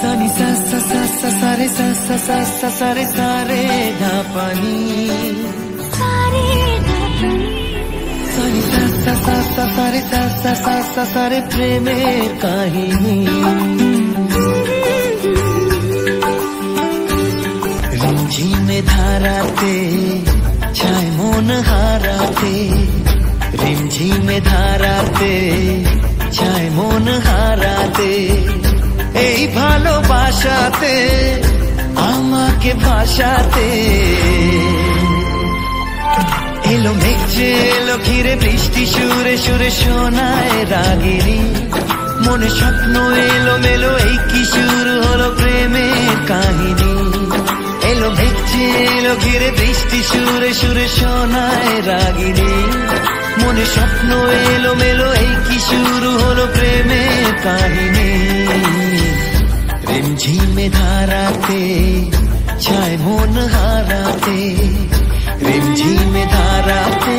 सानी सा सा सा सा सारे सा सा सा सा सारे सारे धा पानी सानी सा सा सा सा सारे सा सा सा सा सारे प्रेमेर काहिनी रिमझिमे धाराते छाय मन हाराते रिमझिमे धाराते छाय मन हाराते এই ভালোবাসাতে আমাকে ভাসাতে এলো মেঘ যে এলো ঘিরে বৃষ্টি সুরে সুরে শোনায় রাগিনী মনে স্বপ্ন এলো মেলো এই কি শুরু হলো প্রেমের কাহিনী এলো মেঘ যে এলো ঘিরে বৃষ্টি সুরে সুরে শোনায় রাগিনী মনে স্বপ্ন এলো মেলো এই কি শুরু হলো প্রেমের কাহিনী रिमझिमे धाराते छाय मन हाराते रिमझिमे धाराते